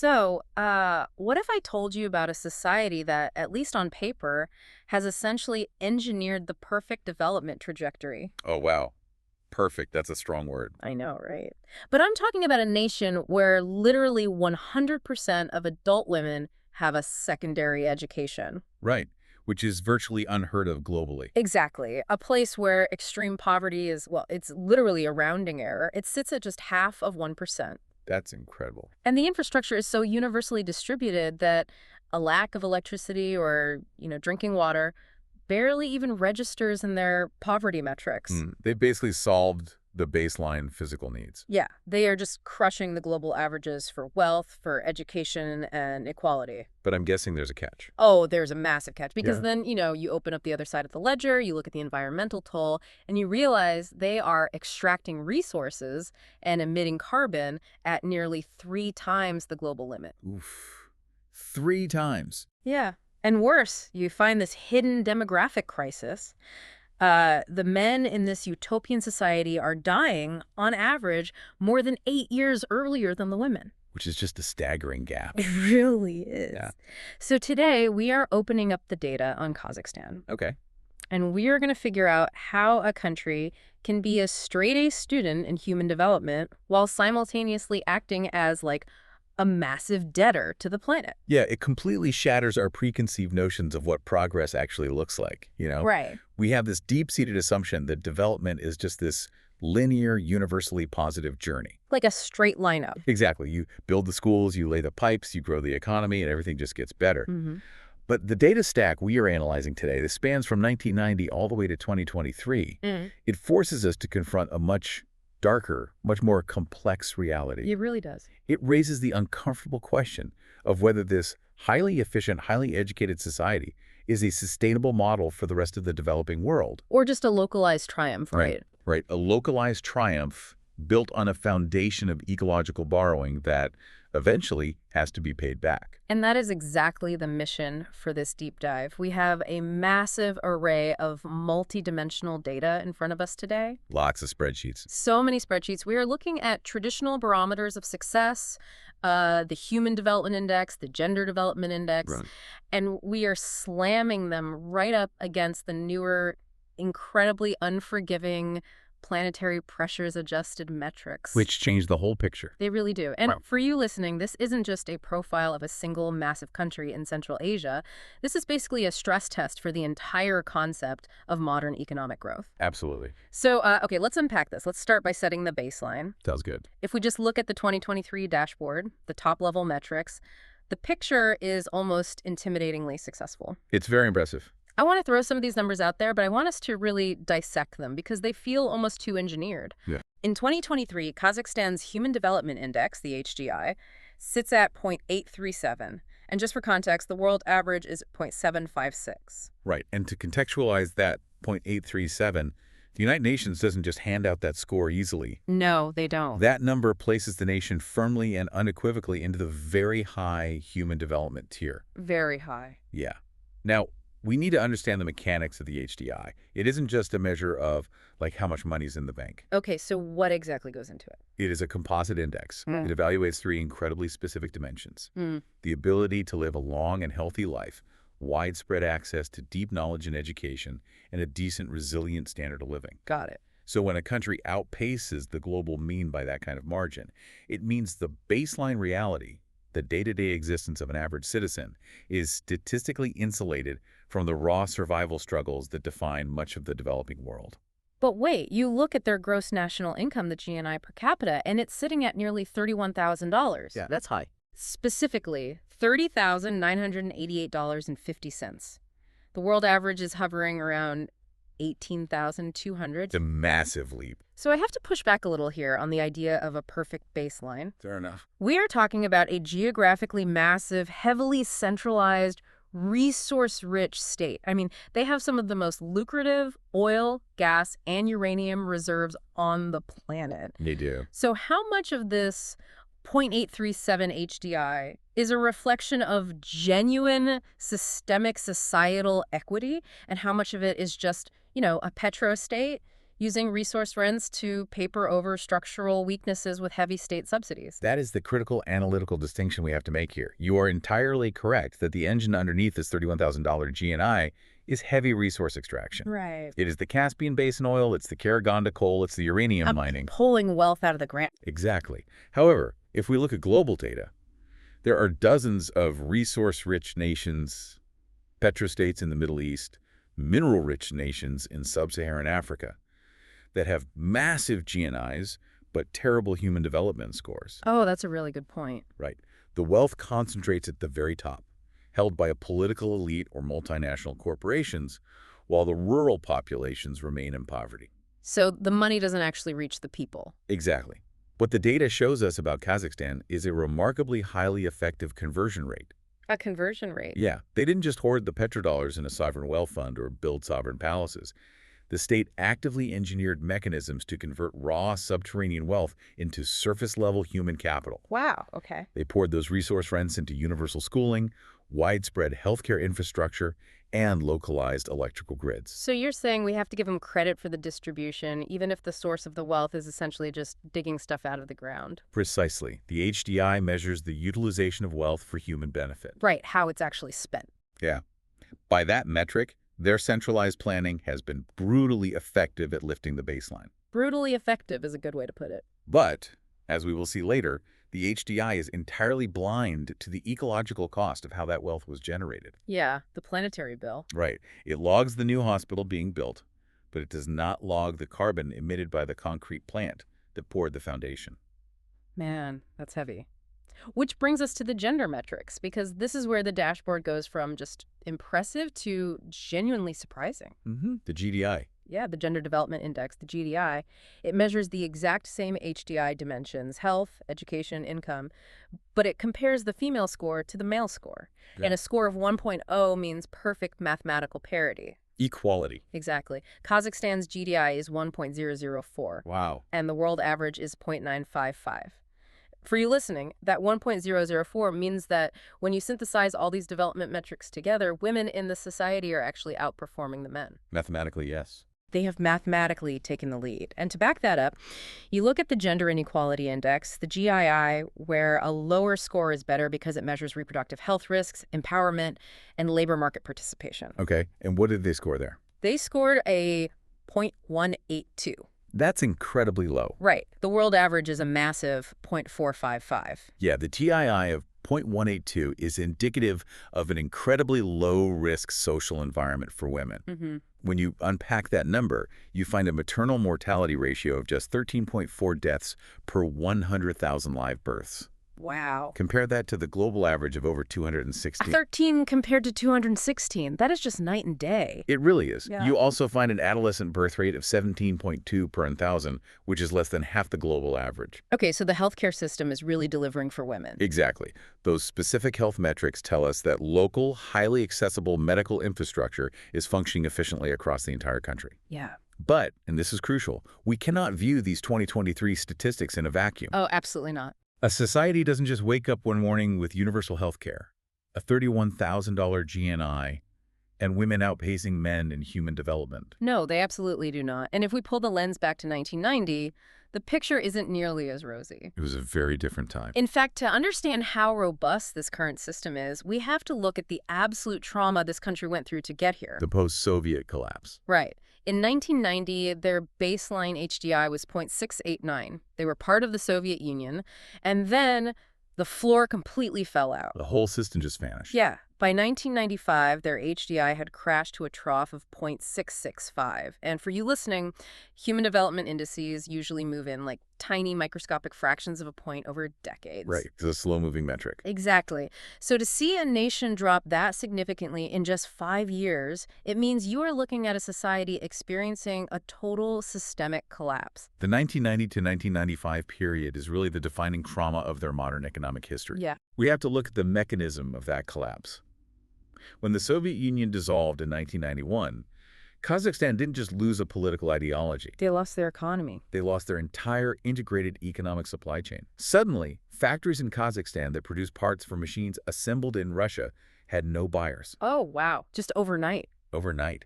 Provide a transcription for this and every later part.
What if I told you about a society that, at least on paper, has essentially engineered the perfect development trajectory? Oh, wow. Perfect. That's a strong word. I know, right? But I'm talking about a nation where literally 100% of adult women have a secondary education. Right. Which is virtually unheard of globally. Exactly. A place where extreme poverty is, well, it's literally a rounding error. It sits at just half of 1%. That's incredible. And the infrastructure is so universally distributed that a lack of electricity or, drinking water barely even registers in their poverty metrics. They've basically solved the baseline physical needs. Yeah, they are just crushing the global averages for wealth, for education, and equality. But I'm guessing there's a catch. Oh, there's a massive catch because Yeah. then, you open up the other side of the ledger, you look at the environmental toll, and you realize they are extracting resources and emitting carbon at nearly 3 times the global limit. Oof. 3 times. Yeah. And worse, you find this hidden demographic crisis. The men in this utopian society are dying, on average, more than 8 years earlier than the women. Which is just a staggering gap. It really is. Yeah. So today, we are opening up the data on Kazakhstan. Okay. And we are going to figure out how a country can be a straight-A student in human development while simultaneously acting as, like, a massive debtor to the planet. Yeah, it completely shatters our preconceived notions of what progress actually looks like, Right. We have this deep-seated assumption that development is just this linear, universally positive journey. Like a straight line up. Exactly. You build the schools, you lay the pipes, you grow the economy, and everything just gets better. Mm-hmm. But the data stack we are analyzing today, this spans from 1990 all the way to 2023, it forces us to confront a much darker, much more complex reality. It really does. It raises the uncomfortable question of whether this highly efficient, highly educated society is a sustainable model for the rest of the developing world. Or just a localized triumph, right? Right. A localized triumph built on a foundation of ecological borrowing that eventually has to be paid back. And that is exactly the mission for this deep dive. We have a massive array of multidimensional data in front of us today. Lots of spreadsheets. So many spreadsheets. We are looking at traditional barometers of success, the Human Development Index, the Gender Development Index, Right. and we are slamming them right up against the newer, incredibly unforgiving Planetary pressures-adjusted metrics. Which changed the whole picture. They really do. And Wow. for you listening, this isn't just a profile of a single massive country in Central Asia. This is basically a stress test for the entire concept of modern economic growth. Absolutely. So, okay, let's unpack this. Let's start by setting the baseline. Sounds good. If we just look at the 2023 dashboard, the top-level metrics, the picture is almost intimidatingly successful. It's very impressive. I want to throw some of these numbers out there, but I want us to really dissect them because they feel almost too engineered. Yeah. In 2023, Kazakhstan's Human Development Index, the PHDI, sits at 0.837. And just for context, the world average is 0.756. Right. And to contextualize that 0.837, the United Nations doesn't just hand out that score easily. No, they don't. That number places the nation firmly and unequivocally into the very high human development tier. Very high. Yeah. Now, we need to understand the mechanics of the HDI. It isn't just a measure of, like, how much money's in the bank. Okay, so what exactly goes into it? It is a composite index. Mm. It evaluates 3 incredibly specific dimensions. Mm. The ability to live a long and healthy life, widespread access to deep knowledge and education, and a decent, resilient standard of living. Got it. So when a country outpaces the global mean by that kind of margin, it means the baseline reality, the day-to-day existence of an average citizen, is statistically insulated from the raw survival struggles that define much of the developing world. But wait, you look at their gross national income, the GNI per capita, and it's sitting at nearly $31,000. Yeah, that's high. Specifically, $30,988.50. The world average is hovering around $18,200. It's a massive leap. So I have to push back a little here on the idea of a perfect baseline. Fair enough. We are talking about a geographically massive, heavily centralized, resource-rich state. I mean, they have some of the most lucrative oil, gas, and uranium reserves on the planet. They do. So how much of this 0.837 HDI is a reflection of genuine systemic societal equity, and how much of it is just, a petrostate, using resource rents to paper over structural weaknesses with heavy state subsidies. That is the critical analytical distinction we have to make here. You are entirely correct that the engine underneath this $31,000 GNI is heavy resource extraction. Right. It is the Caspian Basin oil, it's the Karaganda coal, it's the uranium mining. Pulling wealth out of the ground. Exactly. However, if we look at global data, there are dozens of resource-rich nations, petrostates in the Middle East, mineral-rich nations in sub-Saharan Africa that have massive GNIs but terrible human development scores. Oh, that's a really good point. Right. The wealth concentrates at the very top, held by a political elite or multinational corporations, while the rural populations remain in poverty. So the money doesn't actually reach the people. Exactly. What the data shows us about Kazakhstan is a remarkably highly effective conversion rate. A conversion rate. Yeah, they didn't just hoard the petrodollars in a sovereign wealth fund or build sovereign palaces. The state actively engineered mechanisms to convert raw subterranean wealth into surface-level human capital. Wow, okay. They poured those resource rents into universal schooling, widespread healthcare infrastructure, and localized electrical grids. So you're saying we have to give them credit for the distribution, even if the source of the wealth is essentially just digging stuff out of the ground? Precisely. The HDI measures the utilization of wealth for human benefit. Right, how it's actually spent. Yeah. By that metric, their centralized planning has been brutally effective at lifting the baseline. Brutally effective is a good way to put it. But, as we will see later, the HDI is entirely blind to the ecological cost of how that wealth was generated. Yeah, the Planetary bill. Right. It logs the new hospital being built, but it does not log the carbon emitted by the concrete plant that poured the foundation. Man, that's heavy. Which brings us to the gender metrics, because this is where the dashboard goes from just impressive to genuinely surprising. The GDI. Yeah, the Gender Development Index, the GDI. It measures the exact same HDI dimensions, health, education, income, but it compares the female score to the male score. Yeah. And a score of 1.0 means perfect mathematical parity. Equality. Exactly. Kazakhstan's GDI is 1.004. Wow. And the world average is 0.955. For you listening, that 1.004 means that when you synthesize all these development metrics together, women in the society are actually outperforming the men. Mathematically, yes. They have mathematically taken the lead. And to back that up, you look at the Gender Inequality Index, the GII, where a lower score is better because it measures reproductive health risks, empowerment, and labor market participation. Okay, and what did they score there? They scored a 0.182. That's incredibly low. Right. The world average is a massive 0.455. Yeah, the TII of 0.182 is indicative of an incredibly low-risk social environment for women. When you unpack that number, you find a maternal mortality ratio of just 13.4 deaths per 100,000 live births. Wow. Compare that to the global average of over 216. 13 compared to 216. That is just night and day. It really is. Yeah. You also find an adolescent birth rate of 17.2 per 1,000, which is less than half the global average. Okay, so the healthcare system is really delivering for women. Exactly. Those specific health metrics tell us that local, highly accessible medical infrastructure is functioning efficiently across the entire country. Yeah. But, and this is crucial, we cannot view these 2023 statistics in a vacuum. Oh, absolutely not. A society doesn't just wake up one morning with universal health care, a $31,000 GNI, and women outpacing men in human development. No, they absolutely do not. And if we pull the lens back to 1990, the picture isn't nearly as rosy. It was a very different time. In fact, to understand how robust this current system is, we have to look at the absolute trauma this country went through to get here. The post-Soviet collapse. Right. In 1990, their baseline HDI was 0.689. They were part of the Soviet Union, and then the floor completely fell out. The whole system just vanished. Yeah. By 1995, their HDI had crashed to a trough of 0.665. And for you listening, human development indices usually move in like tiny microscopic fractions of a point over decades. Right. It's a slow-moving metric. Exactly. So to see a nation drop that significantly in just 5 years, it means you are looking at a society experiencing a total systemic collapse. The 1990 to 1995 period is really the defining trauma of their modern economic history. Yeah. We have to look at the mechanism of that collapse. When the Soviet Union dissolved in 1991, Kazakhstan didn't just lose a political ideology. They lost their economy. They lost their entire integrated economic supply chain. Suddenly, factories in Kazakhstan that produced parts for machines assembled in Russia had no buyers. Oh, wow. Just overnight. Overnight,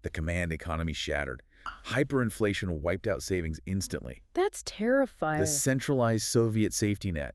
the command economy shattered. Hyperinflation wiped out savings instantly. That's The terrifying. centralized Soviet safety net,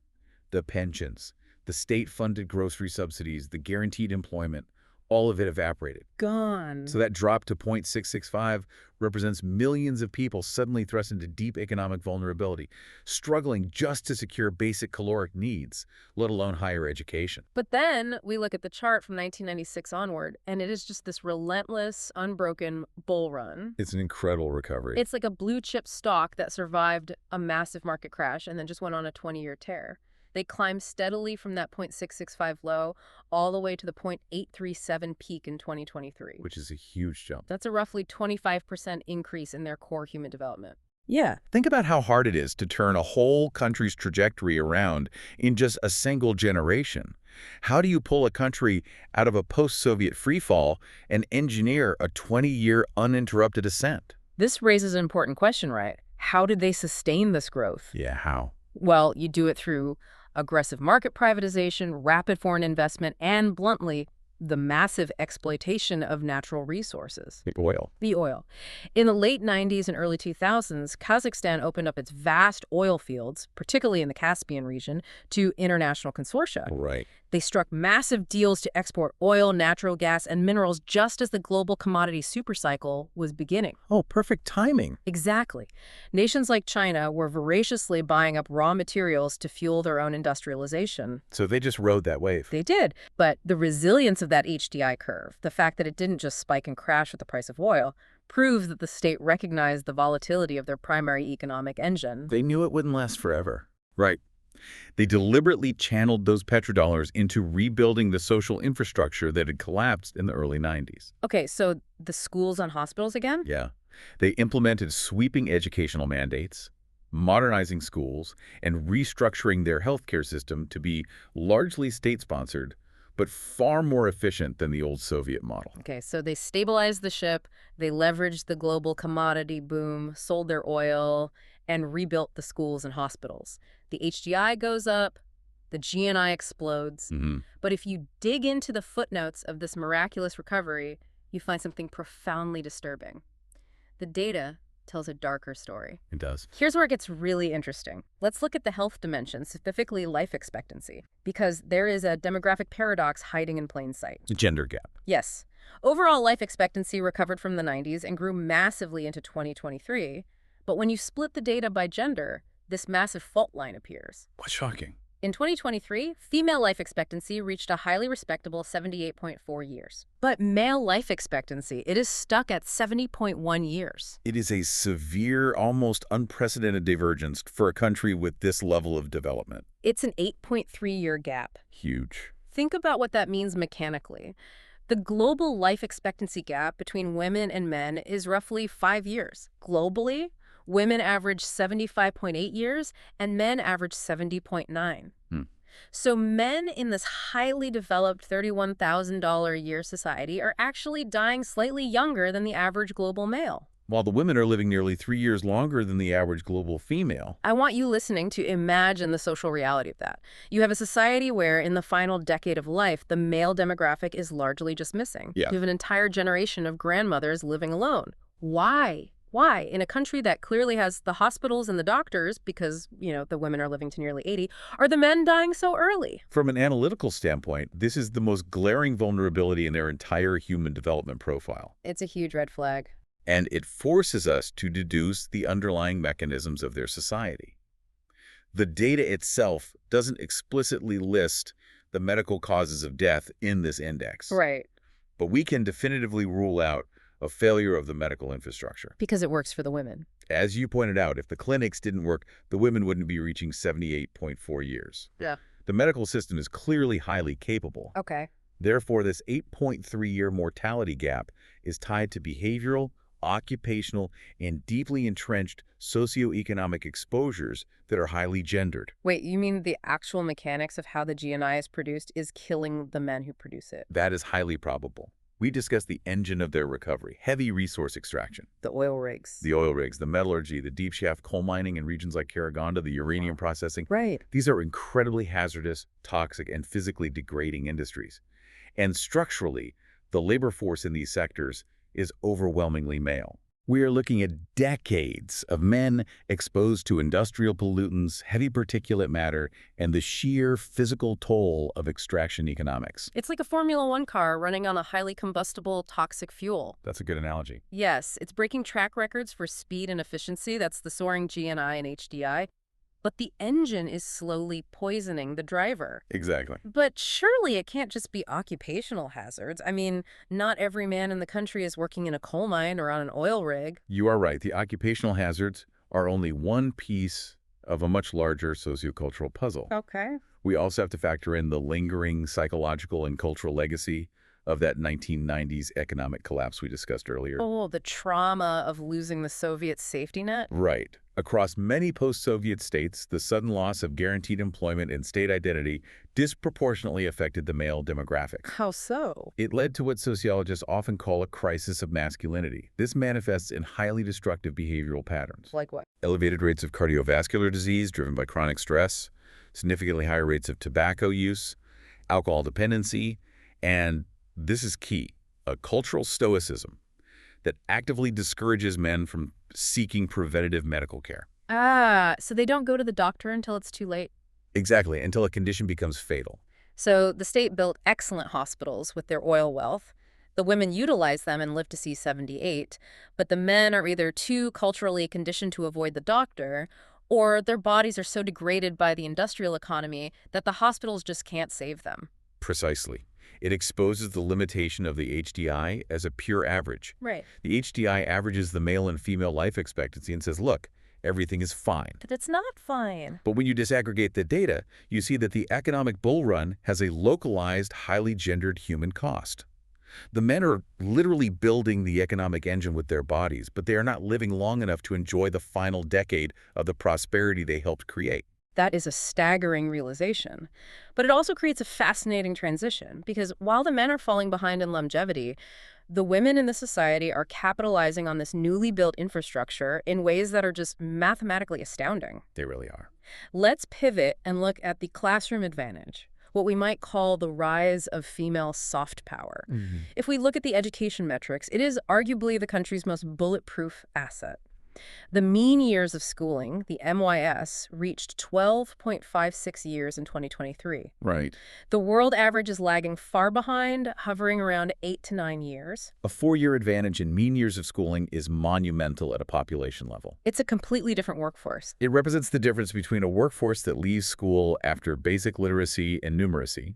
the pensions, the state-funded grocery subsidies, the guaranteed employment, all of it evaporated. Gone. So that drop to 0.665 represents millions of people suddenly thrust into deep economic vulnerability, struggling just to secure basic caloric needs, let alone higher education. But then we look at the chart from 1996 onward, and it is just this relentless, unbroken bull run. It's an incredible recovery. It's like a blue chip stock that survived a massive market crash and then just went on a 20-year tear. They climbed steadily from that 0.665 low all the way to the 0.837 peak in 2023. Which is a huge jump. That's a roughly 25% increase in their core human development. Yeah. Think about how hard it is to turn a whole country's trajectory around in just a single generation. How do you pull a country out of a post-Soviet freefall and engineer a 20-year uninterrupted ascent? This raises an important question, right? How did they sustain this growth? Yeah, how? Well, you do it through aggressive market privatization, rapid foreign investment, and, bluntly, the massive exploitation of natural resources. The oil. The oil. In the late 90s and early 2000s, Kazakhstan opened up its vast oil fields, particularly in the Caspian region, to international consortia. Right. They struck massive deals to export oil, natural gas, and minerals just as the global commodity supercycle was beginning. Oh, perfect timing. Exactly. Nations like China were voraciously buying up raw materials to fuel their own industrialization. So they just rode that wave. They did. But the resilience of that HDI curve, the fact that it didn't just spike and crash with the price of oil, proves that the state recognized the volatility of their primary economic engine. They knew it wouldn't last forever. Right. They deliberately channeled those petrodollars into rebuilding the social infrastructure that had collapsed in the early 90s. Okay, so the schools and hospitals again? Yeah. They implemented sweeping educational mandates, modernizing schools, and restructuring their healthcare system to be largely state-sponsored, but far more efficient than the old Soviet model. Okay, so they stabilized the ship, they leveraged the global commodity boom, sold their oil, and rebuilt the schools and hospitals. The HDI goes up, the GNI explodes. But if you dig into the footnotes of this miraculous recovery, you find something profoundly disturbing. The data tells a darker story. It does. Here's where it gets really interesting. Let's look at the health dimension, specifically life expectancy, because there is a demographic paradox hiding in plain sight. The gender gap. Yes. Overall life expectancy recovered from the 90s and grew massively into 2023. But when you split the data by gender, this massive fault line appears. What's shocking? In 2023, female life expectancy reached a highly respectable 78.4 years. But male life expectancy, it is stuck at 70.1 years. It is a severe, almost unprecedented divergence for a country with this level of development. It's an 8.3-year gap. Huge. Think about what that means mechanically. The global life expectancy gap between women and men is roughly 5 years. Globally, women average 75.8 years and men average 70.9. So men in this highly developed $31,000 a year society are actually dying slightly younger than the average global male. While the women are living nearly 3 years longer than the average global female. I want you listening to imagine the social reality of that. You have a society where in the final decade of life, the male demographic is largely just missing. Yeah. You have an entire generation of grandmothers living alone. Why? Why? In a country that clearly has the hospitals and the doctors, because, the women are living to nearly 80, are the men dying so early? From an analytical standpoint, this is the most glaring vulnerability in their entire human development profile. It's a huge red flag. And it forces us to deduce the underlying mechanisms of their society. The data itself doesn't explicitly list the medical causes of death in this index. Right. But we can definitively rule out a failure of the medical infrastructure. Because it works for the women. As you pointed out, if the clinics didn't work, the women wouldn't be reaching 78.4 years. Yeah. The medical system is clearly highly capable. Okay. Therefore, this 8.3-year mortality gap is tied to behavioral, occupational, and deeply entrenched socioeconomic exposures that are highly gendered. Wait, you mean the actual mechanics of how the GNI is produced is killing the men who produce it? That is highly probable. We discussed the engine of their recovery, heavy resource extraction. The oil rigs. The oil rigs, the metallurgy, the deep shaft coal mining in regions like Karaganda, the uranium processing. Right. These are incredibly hazardous, toxic, and physically degrading industries. And structurally, the labor force in these sectors is overwhelmingly male. We are looking at decades of men exposed to industrial pollutants, heavy particulate matter, and the sheer physical toll of extraction economics. It's like a Formula One car running on a highly combustible, toxic fuel. That's a good analogy. Yes, it's breaking track records for speed and efficiency. That's the soaring GNI and HDI. But the engine is slowly poisoning the driver. Exactly. But surely it can't just be occupational hazards. I mean, not every man in the country is working in a coal mine or on an oil rig. You are right. The occupational hazards are only one piece of a much larger sociocultural puzzle. Okay. We also have to factor in the lingering psychological and cultural legacy of that 1990s economic collapse we discussed earlier. Oh, the trauma of losing the Soviet safety net? Right. Across many post-Soviet states, the sudden loss of guaranteed employment and state identity disproportionately affected the male demographic. How so? It led to what sociologists often call a crisis of masculinity. This manifests in highly destructive behavioral patterns. Like what? Elevated rates of cardiovascular disease driven by chronic stress, significantly higher rates of tobacco use, alcohol dependency, and this is key, a cultural stoicism that actively discourages men from seeking preventative medical care. Ah, so they don't go to the doctor until it's too late? Exactly, until a condition becomes fatal. So the state built excellent hospitals with their oil wealth. The women utilize them and live to see 78, but the men are either too culturally conditioned to avoid the doctor, or their bodies are so degraded by the industrial economy that the hospitals just can't save them. Precisely. It exposes the limitation of the HDI as a pure average. Right. The HDI averages the male and female life expectancy and says, look, everything is fine. But it's not fine. But when you disaggregate the data, you see that the economic bull run has a localized, highly gendered human cost. The men are literally building the economic engine with their bodies, but they are not living long enough to enjoy the final decade of the prosperity they helped create. That is a staggering realization. But it also creates a fascinating transition, because while the men are falling behind in longevity, the women in the society are capitalizing on this newly built infrastructure in ways that are just mathematically astounding. They really are. Let's pivot and look at the classroom advantage, what we might call the rise of female soft power. If we look at the education metrics, it is arguably the country's most bulletproof asset. The mean years of schooling, the MYS, reached 12.56 years in 2023. Right. The world average is lagging far behind, hovering around 8 to 9 years. A 4-year advantage in mean years of schooling is monumental at a population level. It's a completely different workforce. It represents the difference between a workforce that leaves school after basic literacy and numeracy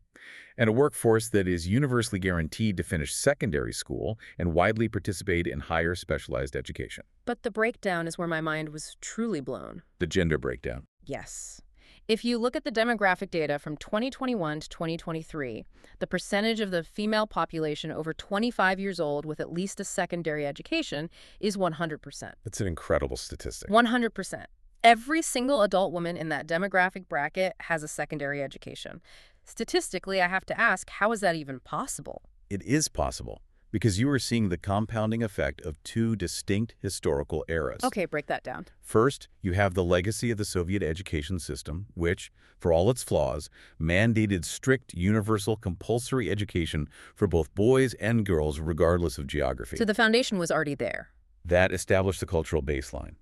and a workforce that is universally guaranteed to finish secondary school and widely participate in higher specialized education. But the breakdown is where my mind was truly blown. The gender breakdown. Yes. If you look at the demographic data from 2021 to 2023, the percentage of the female population over 25 years old with at least a secondary education is 100%. That's an incredible statistic. 100%. Every single adult woman in that demographic bracket has a secondary education. Statistically, I have to ask, how is that even possible? It is possible because you are seeing the compounding effect of two distinct historical eras. Okay, break that down. First, you have the legacy of the Soviet education system, which, for all its flaws, mandated strict, universal, compulsory education for both boys and girls regardless of geography. So the foundation was already there. That established the cultural baseline.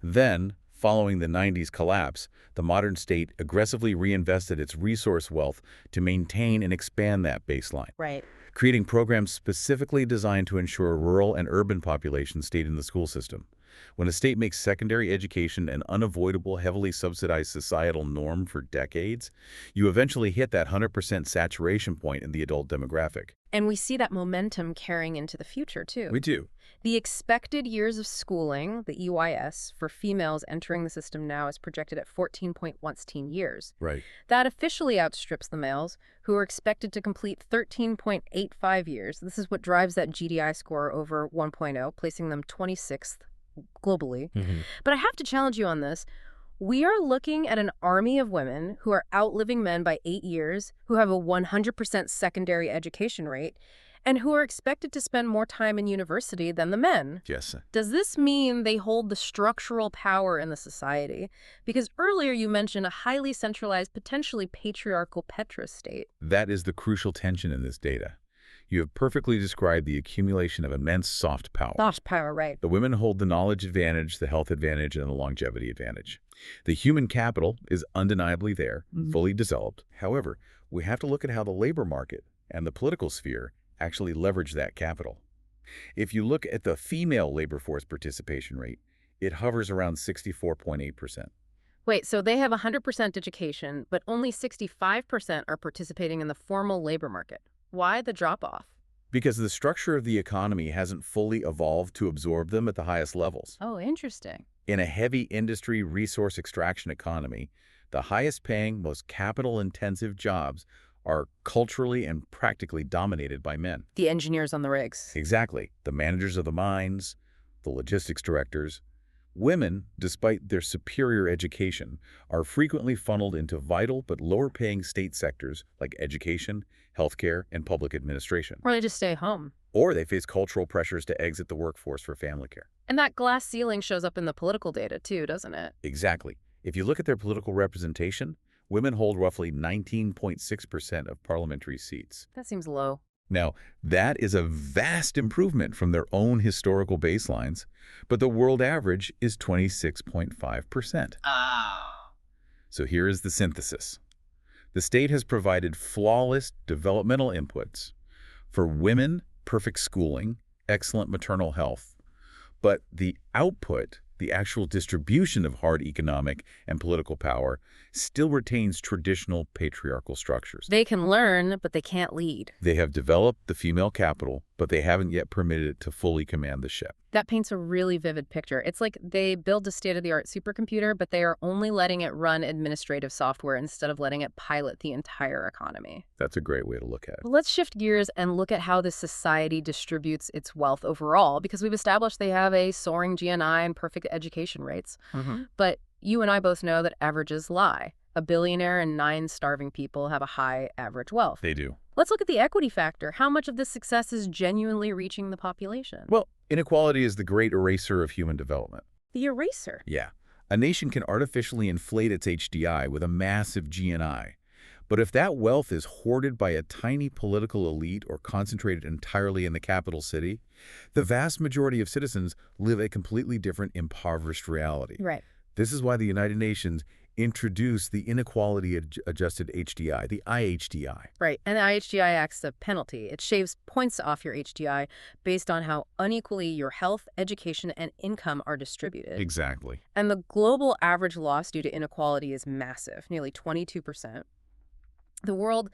Then, following the 90s collapse, the modern state aggressively reinvested its resource wealth to maintain and expand that baseline, Right. creating programs specifically designed to ensure rural and urban populations stayed in the school system. When a state makes secondary education an unavoidable, heavily subsidized societal norm for decades, you eventually hit that 100% saturation point in the adult demographic. And we see that momentum carrying into the future, too. We do. The expected years of schooling, the EYS, for females entering the system now is projected at 14.1 years. Right. That officially outstrips the males, who are expected to complete 13.85 years. This is what drives that GDI score over 1.0, placing them 26th globally. But I have to challenge you on this. We are looking at an army of women who are outliving men by 8 years, who have a 100% secondary education rate, and who are expected to spend more time in university than the men. Yes. Does this mean they hold the structural power in the society? Because earlier you mentioned a highly centralized, potentially patriarchal Petra state. That is the crucial tension in this data. You have perfectly described the accumulation of immense soft power. Soft power, right. The women hold the knowledge advantage, the health advantage, and the longevity advantage. The human capital is undeniably there, fully developed. However, we have to look at how the labor market and the political sphere actually leverage that capital. If you look at the female labor force participation rate, it hovers around 64.8%. Wait, so they have 100% education, but only 65% are participating in the formal labor market. Why the drop-off? Because the structure of the economy hasn't fully evolved to absorb them at the highest levels. Oh, interesting. In a heavy industry resource extraction economy, the highest paying, most capital-intensive jobs are culturally and practically dominated by men. The engineers on the rigs. Exactly. The managers of the mines, the logistics directors. Women, despite their superior education, are frequently funneled into vital but lower-paying state sectors like education, healthcare, and public administration. Or they just stay home. Or they face cultural pressures to exit the workforce for family care. And that glass ceiling shows up in the political data too, doesn't it? Exactly. If you look at their political representation, women hold roughly 19.6% of parliamentary seats. That seems low. Now, that is a vast improvement from their own historical baselines, but the world average is 26.5%. So here is the synthesis. The state has provided flawless developmental inputs for women, perfect schooling, excellent maternal health, but the output, the actual distribution of hard economic and political power, still retains traditional patriarchal structures. They can learn, but they can't lead. They have developed the female capital, but they haven't yet permitted it to fully command the ship. That paints a really vivid picture. It's like they build a state-of-the-art supercomputer, but they are only letting it run administrative software instead of letting it pilot the entire economy. That's a great way to look at it. But let's shift gears and look at how this society distributes its wealth overall, because we've established they have a soaring GNI and perfect education rates. But you and I both know that averages lie. A billionaire and 9 starving people have a high average wealth. They do. Let's look at the equity factor. How much of this success is genuinely reaching the population? Well, inequality is the great eraser of human development. The eraser. Yeah. A nation can artificially inflate its HDI with a massive GNI. But if that wealth is hoarded by a tiny political elite or concentrated entirely in the capital city, the vast majority of citizens live a completely different impoverished reality. Right. This is why the United Nations introduced the inequality-adjusted HDI, the IHDI. Right. And the IHDI acts as a penalty. It shaves points off your HDI based on how unequally your health, education, and income are distributed. Exactly. And the global average loss due to inequality is massive, nearly 22%. The world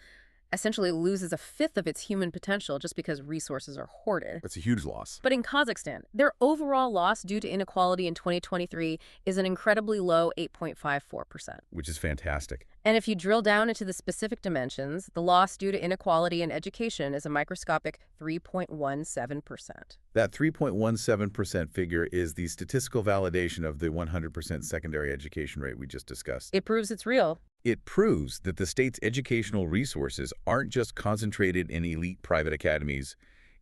essentially loses a fifth of its human potential just because resources are hoarded. That's a huge loss. But in Kazakhstan, their overall loss due to inequality in 2023 is an incredibly low 8.54%. Which is fantastic. And if you drill down into the specific dimensions, the loss due to inequality in education is a microscopic 3.17%. That 3.17% figure is the statistical validation of the 100% secondary education rate we just discussed. It proves it's real. It proves that the state's educational resources aren't just concentrated in elite private academies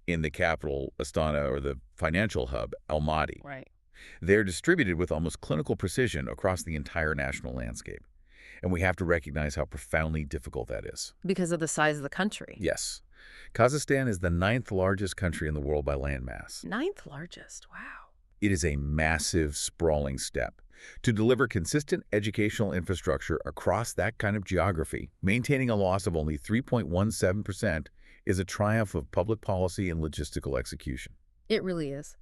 in the capital, Astana, or the financial hub, Almaty. Right. They're distributed with almost clinical precision across the entire national landscape. And we have to recognize how profoundly difficult that is. Because of the size of the country. Yes. Kazakhstan is the 9th largest country in the world by landmass. 9th largest. Wow. It is a massive, sprawling step. To deliver consistent educational infrastructure across that kind of geography, maintaining a loss of only 3.17% is a triumph of public policy and logistical execution. It really is.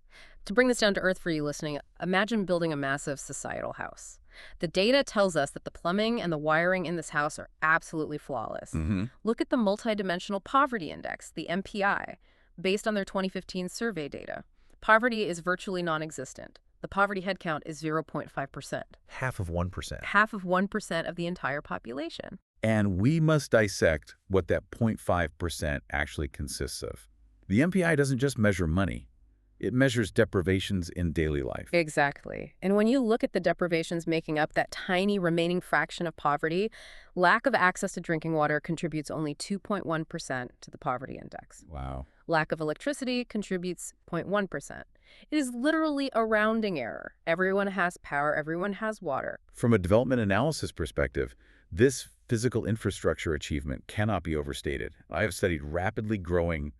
To bring this down to earth for you listening, imagine building a massive societal house. The data tells us that the plumbing and the wiring in this house are absolutely flawless. Look at the Multidimensional Poverty Index, the MPI, based on their 2015 survey data. Poverty is virtually non-existent. The poverty headcount is 0.5%. Half of 1%. Half of 1% of the entire population. And we must dissect what that 0.5% actually consists of. The MPI doesn't just measure money. It measures deprivations in daily life. Exactly. And when you look at the deprivations making up that tiny remaining fraction of poverty, lack of access to drinking water contributes only 2.1% to the poverty index. Wow. Lack of electricity contributes 0.1%. It is literally a rounding error. Everyone has power, everyone has water. From a development analysis perspective, this physical infrastructure achievement cannot be overstated. I have studied rapidly growing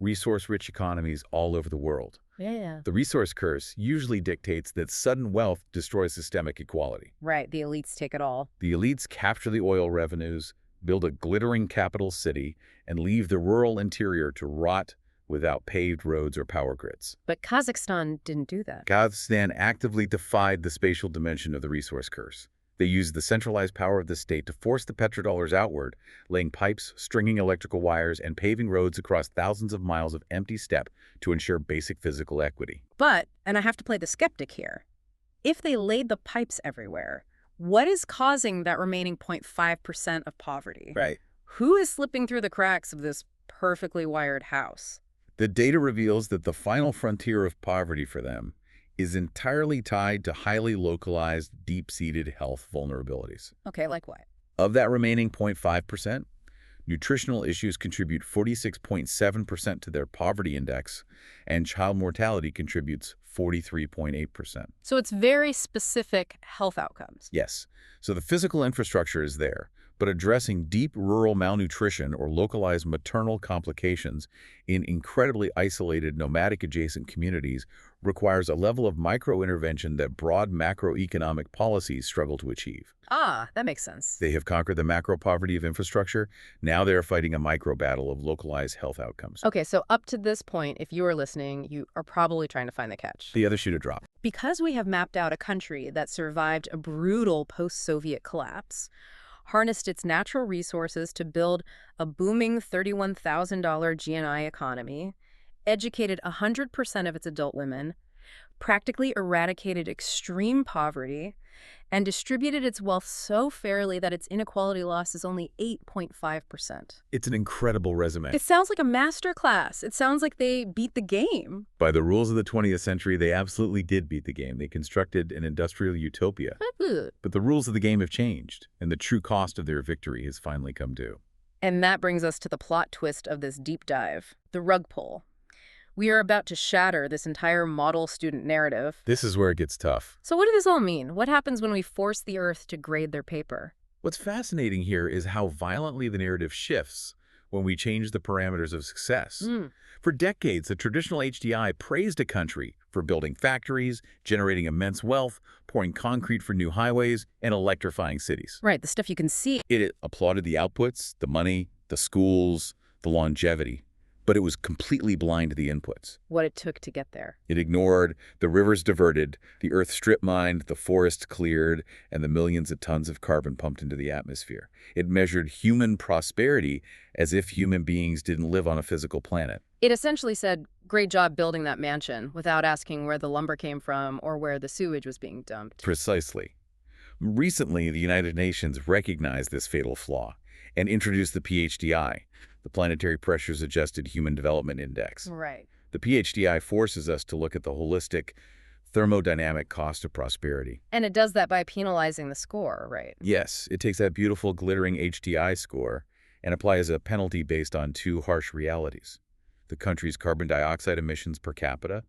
resource-rich economies all over the world. Yeah. The resource curse usually dictates that sudden wealth destroys systemic equality. Right, the elites take it all. The elites capture the oil revenues, build a glittering capital city, and leave the rural interior to rot without paved roads or power grids. But Kazakhstan didn't do that. Kazakhstan actively defied the spatial dimension of the resource curse. They used the centralized power of the state to force the petrodollars outward, laying pipes, stringing electrical wires, and paving roads across thousands of miles of empty steppe to ensure basic physical equity. But, and I have to play the skeptic here, if they laid the pipes everywhere, what is causing that remaining 0.5% of poverty? Right. Who is slipping through the cracks of this perfectly wired house? The data reveals that the final frontier of poverty for them is entirely tied to highly localized, deep-seated health vulnerabilities. Okay, like what? Of that remaining 0.5%, nutritional issues contribute 46.7% to their poverty index, and child mortality contributes 43.8%. So it's very specific health outcomes. Yes, so the physical infrastructure is there, but addressing deep rural malnutrition or localized maternal complications in incredibly isolated nomadic adjacent communities requires a level of micro-intervention that broad macroeconomic policies struggle to achieve. Ah, that makes sense. They have conquered the macro poverty of infrastructure. Now they are fighting a micro battle of localized health outcomes. Okay, so up to this point, if you are listening, you are probably trying to find the catch. The other shoe to drop. Because we have mapped out a country that survived a brutal post-Soviet collapse, harnessed its natural resources to build a booming $31,000 GNI economy, educated 100% of its adult women, practically eradicated extreme poverty, and distributed its wealth so fairly that its inequality loss is only 8.5%. It's an incredible resume. It sounds like a masterclass. It sounds like they beat the game. By the rules of the 20th century, they absolutely did beat the game. They constructed an industrial utopia. But the rules of the game have changed, and the true cost of their victory has finally come due. And that brings us to the plot twist of this deep dive, the rug pull. We are about to shatter this entire model student narrative. This is where it gets tough. So what does this all mean? What happens when we force the Earth to grade their paper? What's fascinating here is how violently the narrative shifts when we change the parameters of success. For decades, the traditional HDI praised a country for building factories, generating immense wealth, pouring concrete for new highways, and electrifying cities. Right, the stuff you can see. It applauded the outputs, the money, the schools, the longevity, but it was completely blind to the inputs. What it took to get there. It ignored the rivers diverted, the earth strip mined, the forests cleared, and the millions of tons of carbon pumped into the atmosphere. It measured human prosperity as if human beings didn't live on a physical planet. It essentially said, great job building that mansion, without asking where the lumber came from or where the sewage was being dumped. Precisely. Recently, the United Nations recognized this fatal flaw and introduced the PHDI, the Planetary Pressures Adjusted Human Development Index. Right. The PHDI forces us to look at the holistic, thermodynamic cost of prosperity. And it does that by penalizing the score, right? Yes, it takes that beautiful, glittering HDI score and applies a penalty based on two harsh realities: the country's carbon dioxide emissions per capita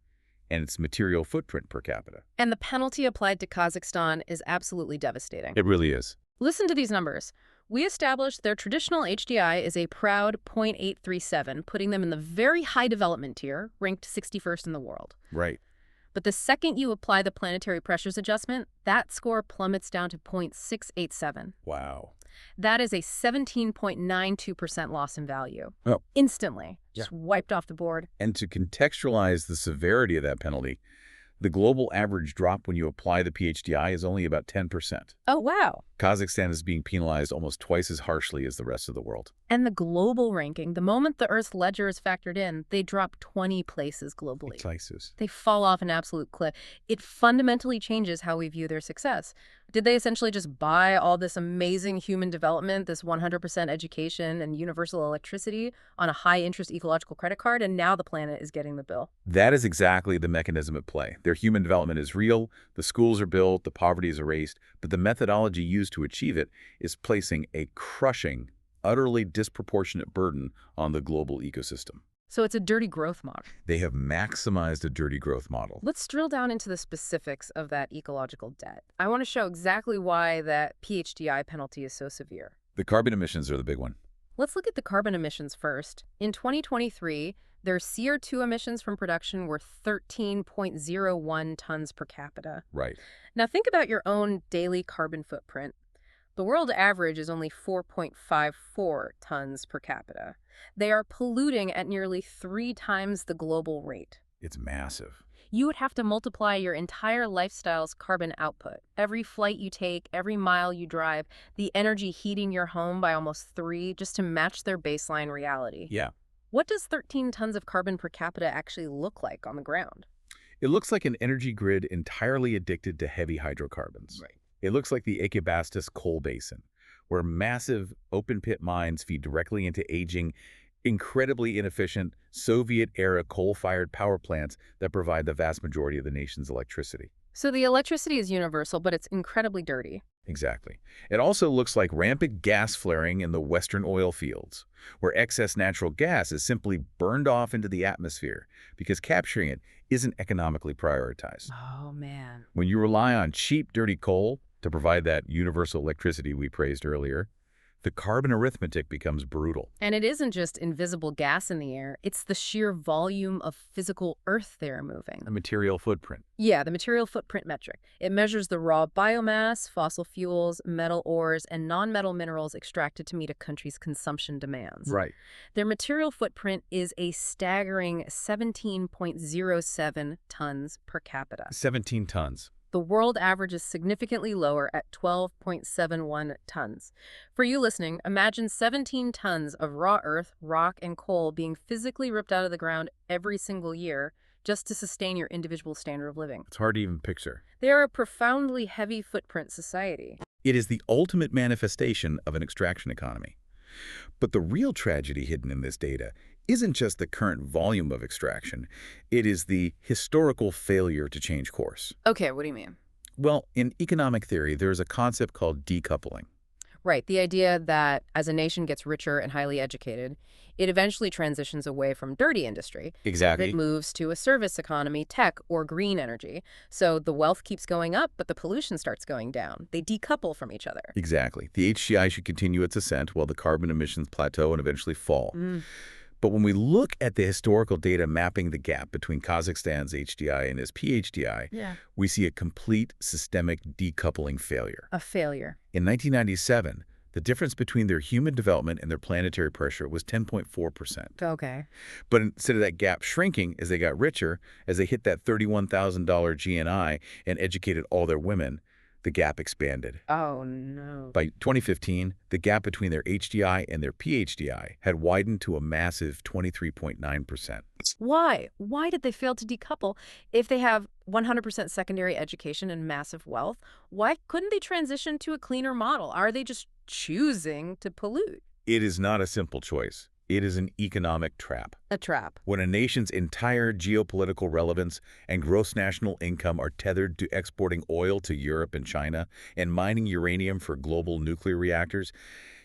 and its material footprint per capita. And the penalty applied to Kazakhstan is absolutely devastating. It really is. Listen to these numbers. We established their traditional HDI is a proud 0.837, putting them in the very high development tier, ranked 61st in the world. Right. But the second you apply the planetary pressures adjustment, that score plummets down to 0.687. Wow. That is a 17.92% loss in value. Oh. Instantly. Just wiped off the board. And to contextualize the severity of that penalty, the global average drop when you apply the PHDI is only about 10%. Oh, wow. Kazakhstan is being penalized almost twice as harshly as the rest of the world. And the global ranking, the moment the Earth's ledger is factored in, they drop 20 places globally. Places. They fall off an absolute cliff. It fundamentally changes how we view their success. Did they essentially just buy all this amazing human development, this 100% education and universal electricity on a high-interest ecological credit card, and now the planet is getting the bill? That is exactly the mechanism at play. Their human development is real, the schools are built, the poverty is erased, but the methodology used to achieve it is placing a crushing, utterly disproportionate burden on the global ecosystem. So it's a dirty growth model. They have maximized a dirty growth model. Let's drill down into the specifics of that ecological debt. I want to show exactly why that PHDI penalty is so severe. The carbon emissions are the big one. Let's look at the carbon emissions first. In 2023, their CO2 emissions from production were 13.01 tons per capita. Right. Now think about your own daily carbon footprint. The world average is only 4.54 tons per capita. They are polluting at nearly 3 times the global rate. It's massive. You would have to multiply your entire lifestyle's carbon output. Every flight you take, every mile you drive, the energy heating your home by almost 3 just to match their baseline reality. Yeah. What does 13 tons of carbon per capita actually look like on the ground? It looks like an energy grid entirely addicted to heavy hydrocarbons. Right. It looks like the Ekibastos coal basin, where massive open-pit mines feed directly into aging, incredibly inefficient Soviet-era coal-fired power plants that provide the vast majority of the nation's electricity. So the electricity is universal, but it's incredibly dirty. Exactly. It also looks like rampant gas flaring in the western oil fields, where excess natural gas is simply burned off into the atmosphere because capturing it isn't economically prioritized. Oh, man. When you rely on cheap, dirty coal to provide that universal electricity we praised earlier, the carbon arithmetic becomes brutal. And it isn't just invisible gas in the air, it's the sheer volume of physical earth they're moving. A material footprint. Yeah, the material footprint metric. It measures the raw biomass, fossil fuels, metal ores, and non-metal minerals extracted to meet a country's consumption demands. Right. Their material footprint is a staggering 17.07 tons per capita. 17 tons. The world average is significantly lower at 12.71 tons. For you listening, imagine 17 tons of raw earth, rock, and coal being physically ripped out of the ground every single year just to sustain your individual standard of living. It's hard to even picture. They are a profoundly heavy footprint society. It is the ultimate manifestation of an extraction economy. But the real tragedy hidden in this data isn't just the current volume of extraction. It is the historical failure to change course. Okay, what do you mean? Well, in economic theory, there is a concept called decoupling. Right, the idea that as a nation gets richer and highly educated, it eventually transitions away from dirty industry. Exactly. It moves to a service economy, tech, or green energy. So the wealth keeps going up, but the pollution starts going down. They decouple from each other. Exactly. The HDI should continue its ascent while the carbon emissions plateau and eventually fall. But when we look at the historical data mapping the gap between Kazakhstan's HDI and its PHDI, we see a complete systemic decoupling failure. A failure. In 1997, the difference between their human development and their planetary pressure was 10.4%. Okay. But instead of that gap shrinking as they got richer, as they hit that $31,000 GNI and educated all their women, the gap expanded. Oh, no. By 2015, the gap between their HDI and their PHDI had widened to a massive 23.9%. Why? Why did they fail to decouple? If they have 100% secondary education and massive wealth, why couldn't they transition to a cleaner model? Are they just choosing to pollute? It is not a simple choice. It is an economic trap. A trap. When a nation's entire geopolitical relevance and gross national income are tethered to exporting oil to Europe and China and mining uranium for global nuclear reactors,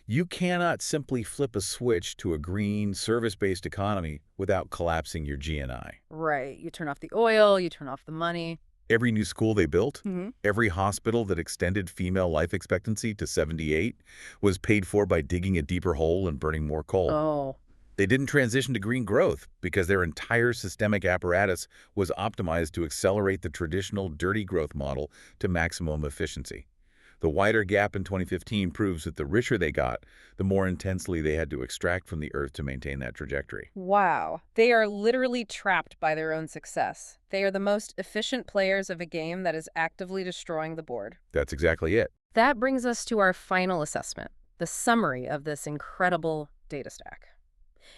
you cannot simply flip a switch to a green, service-based economy without collapsing your GNI. Right. You turn off the oil, you turn off the money. Every new school they built, every hospital that extended female life expectancy to 78 was paid for by digging a deeper hole and burning more coal. Oh. They didn't transition to green growth because their entire systemic apparatus was optimized to accelerate the traditional dirty growth model to maximum efficiency. The wider gap in 2015 proves that the richer they got, the more intensely they had to extract from the earth to maintain that trajectory. Wow. They are literally trapped by their own success. They are the most efficient players of a game that is actively destroying the board. That's exactly it. That brings us to our final assessment, the summary of this incredible data stack.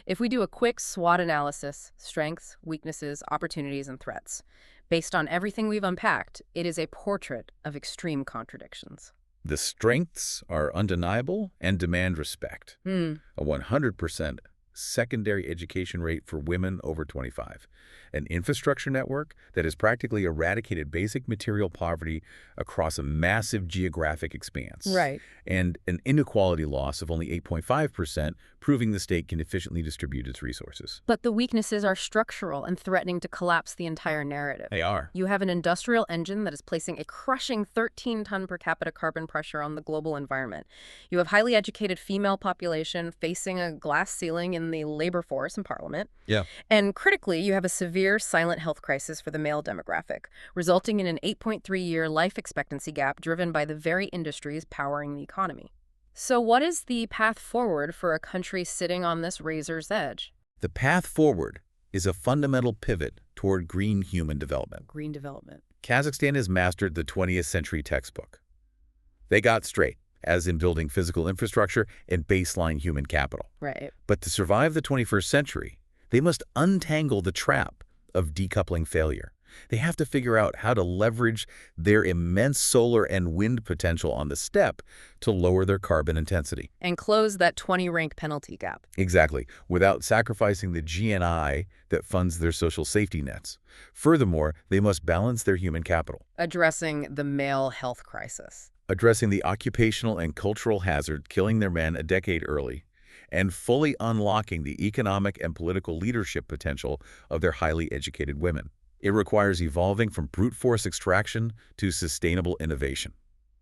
If we do a quick SWOT analysis, strengths, weaknesses, opportunities, and threats, based on everything we've unpacked, it is a portrait of extreme contradictions. The strengths are undeniable and demand respect. A 100% secondary education rate for women over 25, an infrastructure network that has practically eradicated basic material poverty across a massive geographic expanse, Right. and an inequality loss of only 8.5%, proving the state can efficiently distribute its resources. But the weaknesses are structural and threatening to collapse the entire narrative. They are. You have an industrial engine that is placing a crushing 13-ton per capita carbon pressure on the global environment. You have highly educated female population facing a glass ceiling in the labor force and parliament. Yeah. And critically, you have a severe silent health crisis for the male demographic, resulting in an 8.3-year life expectancy gap driven by the very industries powering the economy. So what is the path forward for a country sitting on this razor's edge? The path forward is a fundamental pivot toward green human development. Green development. Kazakhstan has mastered the 20th century textbook. They got straight, as in building physical infrastructure and baseline human capital. Right. But to survive the 21st century, they must untangle the trap of decoupling failure. They have to figure out how to leverage their immense solar and wind potential on the steppe to lower their carbon intensity. And close that 20-rank penalty gap. Exactly, without sacrificing the GNI that funds their social safety nets. Furthermore, they must balance their human capital, Addressing the male health crisis. addressing the occupational and cultural hazard killing their men a decade early, and fully unlocking the economic and political leadership potential of their highly educated women. It requires evolving from brute force extraction to sustainable innovation.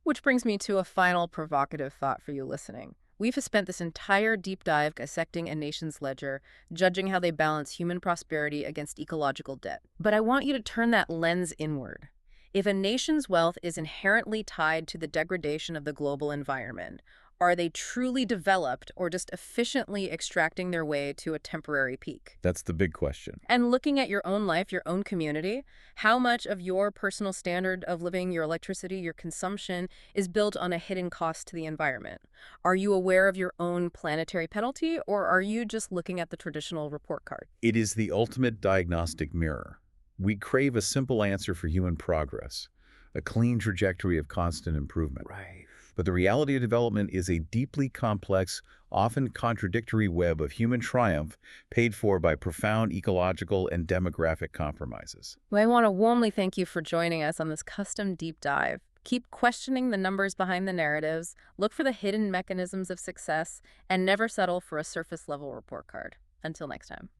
Which brings me to a final provocative thought for you listening. We've spent this entire deep dive dissecting a nation's ledger, judging how they balance human prosperity against ecological debt. But I want you to turn that lens inward. If a nation's wealth is inherently tied to the degradation of the global environment, are they truly developed or just efficiently extracting their way to a temporary peak? That's the big question. And looking at your own life, your own community, how much of your personal standard of living, your electricity, your consumption is built on a hidden cost to the environment? Are you aware of your own planetary penalty, or are you just looking at the traditional report card? It is the ultimate diagnostic mirror. We crave a simple answer for human progress, a clean trajectory of constant improvement. Right. But the reality of development is a deeply complex, often contradictory web of human triumph paid for by profound ecological and demographic compromises. Well, I want to warmly thank you for joining us on this custom deep dive. Keep questioning the numbers behind the narratives, look for the hidden mechanisms of success, and never settle for a surface-level report card. Until next time.